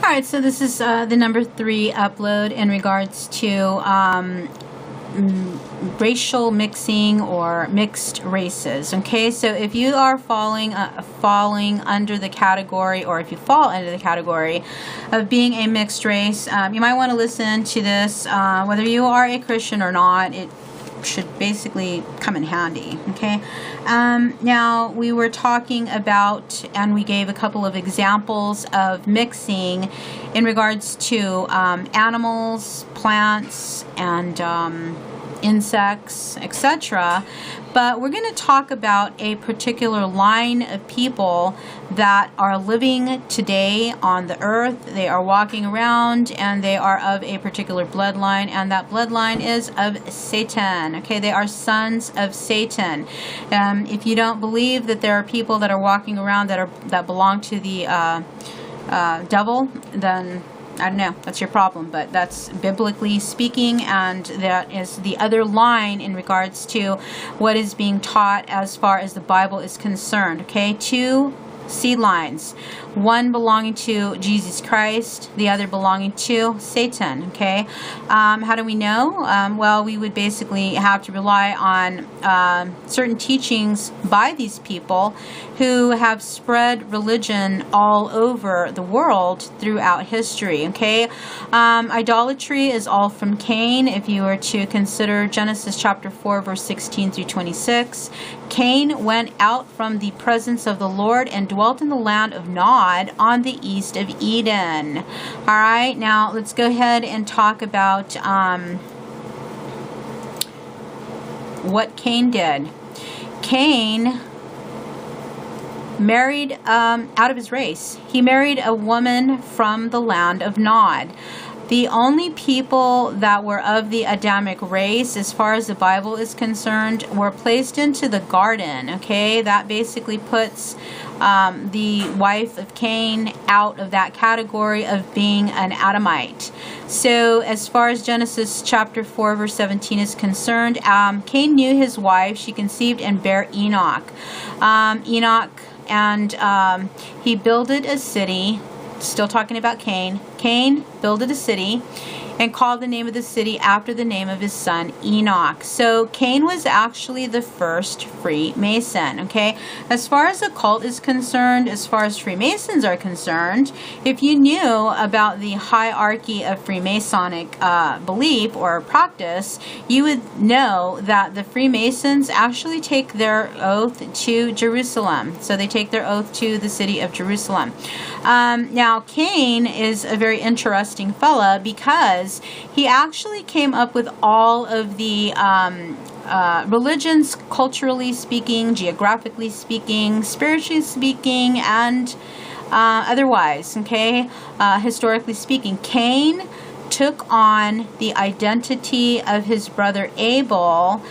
Alright, so this is the number 3 upload in regards to racial mixing or mixed races. Okay, so if you are falling under the category, or if you fall under the category of being a mixed race, you might want to listen to this. Whether you are a Christian or not, it should basically come in handy. Okay, now we were talking about, and we gave a couple of examples of mixing in regards to animals, plants, and insects, etc. But we're going to talk about a particular line of people that are living today on the earth. They are walking around and they are of a particular bloodline, and that bloodline is of Satan. Okay, they are sons of Satan. If you don't believe that there are people that are walking around that belong to the devil, then I don't know, that's your problem, but that's biblically speaking, and that is the other line in regards to what is being taught as far as the Bible is concerned. Okay, 2 seed lines, one belonging to Jesus Christ, the other belonging to Satan. Okay, how do we know? Well, we would basically have to rely on certain teachings by these people who have spread religion all over the world throughout history. Okay, idolatry is all from Cain. If you were to consider Genesis chapter 4 verse 16 through 26, Cain went out from the presence of the Lord and dwelt in the land of Nod on the east of Eden. All right, now let's go ahead and talk about what Cain did. Cain married out of his race. He married a woman from the land of Nod. The only people that were of the Adamic race, as far as the Bible is concerned, were placed into the garden. Okay, that basically puts the wife of Cain out of that category of being an Adamite. So as far as Genesis chapter 4 verse 17 is concerned, Cain knew his wife. She conceived and bare Enoch. And he builded a city. Still talking about Cain. Cain builded a city and called the name of the city after the name of his son Enoch. So Cain was actually the first Freemason. Okay, as far as the cult is concerned, as far as Freemasons are concerned, if you knew about the hierarchy of Freemasonic belief or practice, you would know that the Freemasons actually take their oath to Jerusalem. So they take their oath to the city of Jerusalem. Now Cain is a very interesting fella because he actually came up with all of the religions, culturally speaking, geographically speaking, spiritually speaking, and otherwise. Okay, historically speaking, Cain took on the identity of his brother Abel,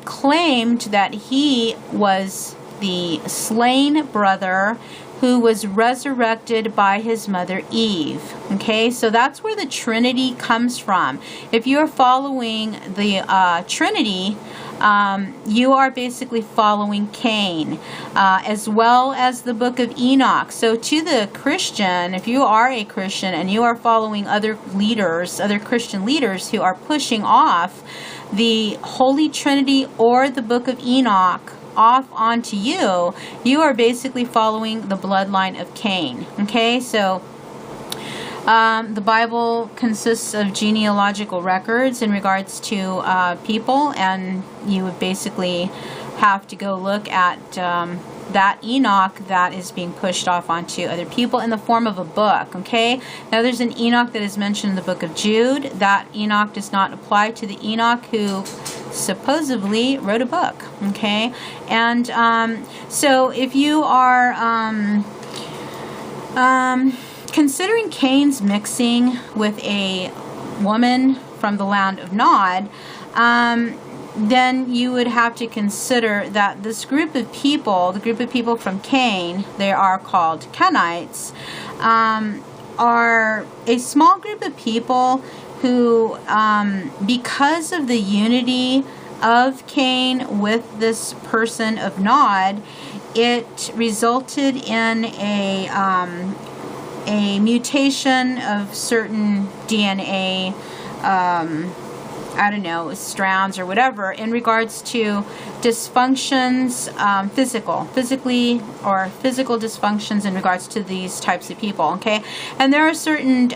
claimed that he was the slain brother who was resurrected by his mother Eve. Okay, so that's where the Trinity comes from. If you are following the Trinity, you are basically following Cain, as well as the book of Enoch. So to the Christian, if you are a Christian and you are following other leaders, other Christian leaders who are pushing off the Holy Trinity or the book of Enoch off onto you, you are basically following the bloodline of Cain. Okay, so the Bible consists of genealogical records in regards to people, and you would basically have to go look at that Enoch that is being pushed off onto other people in the form of a book. Okay, now there's an Enoch that is mentioned in the book of Jude. That Enoch does not apply to the Enoch who supposedly wrote a book. Okay, and so if you are considering Cain's mixing with a woman from the land of Nod, then you would have to consider that this group of people, the group of people from Cain, they are called Kenites, are a small group of people who, because of the unity of Cain with this person of Nod, it resulted in a a mutation of certain DNA, I don't know, strands or whatever, in regards to dysfunctions, physical dysfunctions in regards to these types of people, okay? And there are certain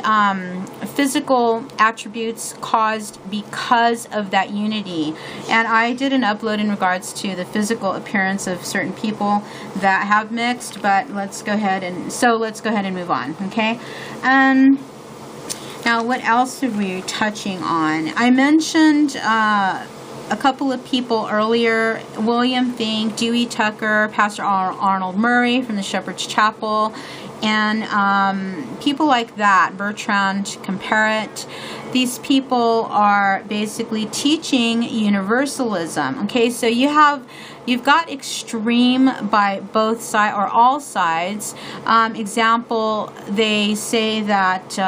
physical attributes caused because of that unity. And I did an upload in regards to the physical appearance of certain people that have mixed, but let's go ahead and move on, okay? Now, what else are we touching on? I mentioned a couple of people earlier: William Fink, Dewey Tucker, Pastor Arnold Murray from the Shepherd's Chapel, and people like that, Bertrand Comparet. These people are basically teaching universalism. Okay, so you've got extreme by both sides or all sides. Example, they say that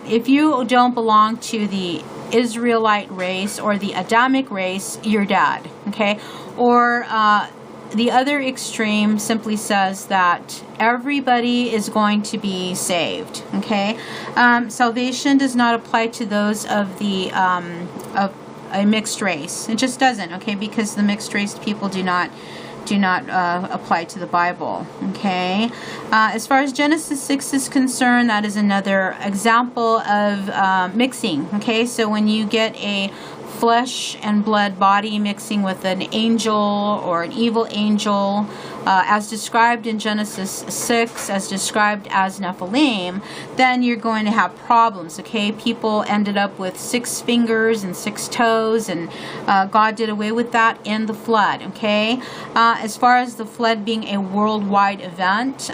if you don't belong to the Israelite race or the Adamic race, you're dead. Okay, or the other extreme simply says that everybody is going to be saved. Okay, salvation does not apply to those of the of a mixed race. It just doesn't. Okay, because the mixed race people do not apply to the Bible. Okay, as far as Genesis 6 is concerned, that is another example of mixing. Okay, so when you get a flesh and blood body mixing with an angel or an evil angel, as described in Genesis 6, as described as Nephilim, then you're going to have problems. Okay, people ended up with 6 fingers and 6 toes, and God did away with that in the flood. Okay, as far as the flood being a worldwide event,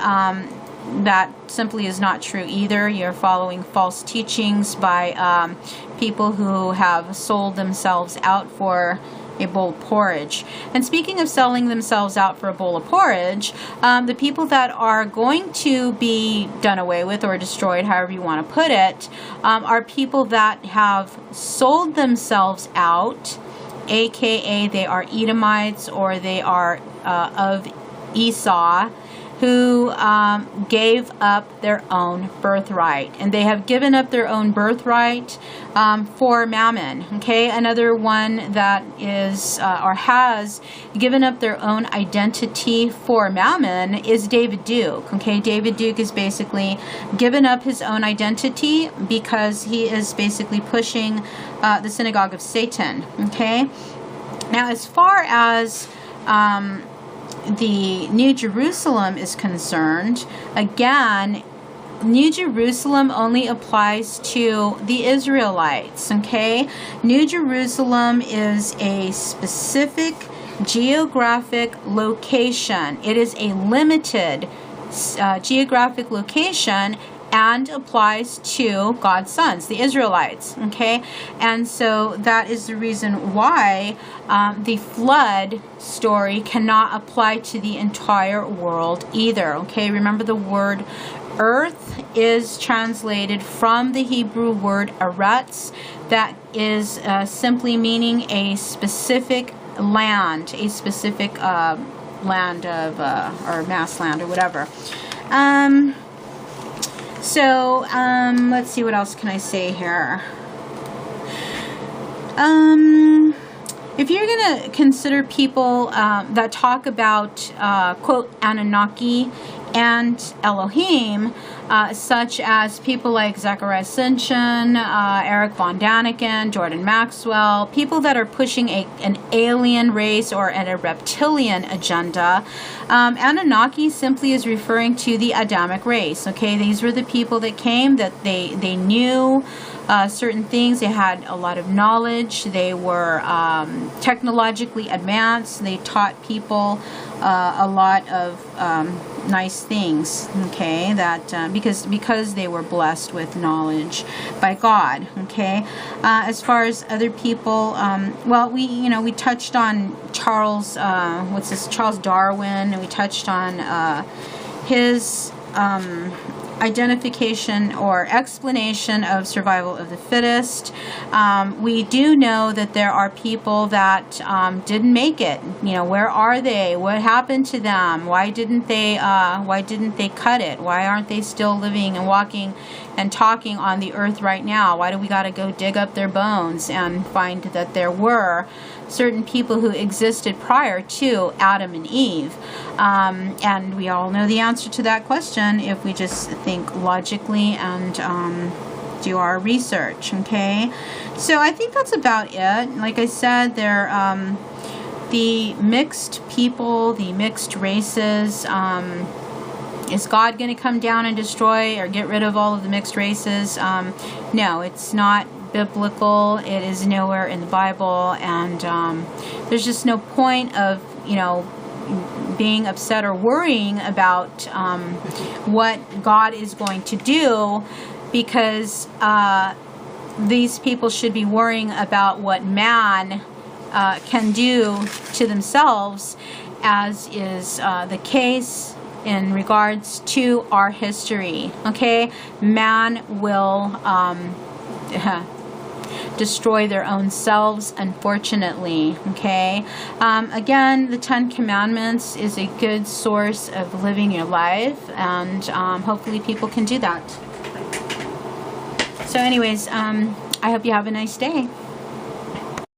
that simply is not true either. You're following false teachings by people who have sold themselves out for a bowl of porridge. And speaking of selling themselves out for a bowl of porridge, the people that are going to be done away with or destroyed, however you want to put it, are people that have sold themselves out, aka they are Edomites or they are of Esau, who gave up their own birthright. And they have given up their own birthright for mammon. Okay, another one that is or has given up their own identity for mammon is David Duke. Okay, David Duke is basically given up his own identity because he is basically pushing the synagogue of Satan. Okay, now as far as the New Jerusalem is concerned, again, New Jerusalem only applies to the Israelites. Okay, New Jerusalem is a specific geographic location. It is a limited geographic location and applies to God's sons, the Israelites. Okay, and so that is the reason why the flood story cannot apply to the entire world either. Okay, remember the word earth is translated from the Hebrew word eretz, that is simply meaning a specific land, a specific land of or mass land or whatever. So, let's see, what else can I say here? If you're going to consider people that talk about, quote, Anunnaki and Elohim, such as people like Zechariah Sitchin, Eric Von Daniken, Jordan Maxwell, people that are pushing an alien race or a reptilian agenda. Anunnaki simply is referring to the Adamic race. Okay, these were the people that came, that they knew certain things. They had a lot of knowledge. They were technologically advanced. They taught people a lot of nice things. Okay, that because they were blessed with knowledge by God. Okay, as far as other people, well, we touched on Charles Darwin, and we touched on his identification or explanation of survival of the fittest. We do know that there are people that didn't make it. You know, where are they? What happened to them? Why didn't they cut it? Why aren't they still living and walking and talking on the earth right now? Why do we got to go dig up their bones and find that there were certain people who existed prior to Adam and Eve? And we all know the answer to that question if we just think logically and do our research. Okay, so I think that's about it. Like I said, the mixed people, the mixed races, is God going to come down and destroy or get rid of all of the mixed races? No, it's not biblical. It is nowhere in the Bible, and there's just no point of, you know, being upset or worrying about what God is going to do, because these people should be worrying about what man can do to themselves, as is the case in regards to our history. Okay, man will destroy their own selves, unfortunately. Okay, again, the 10 Commandments is a good source of living your life, and hopefully people can do that. So anyways, I hope you have a nice day.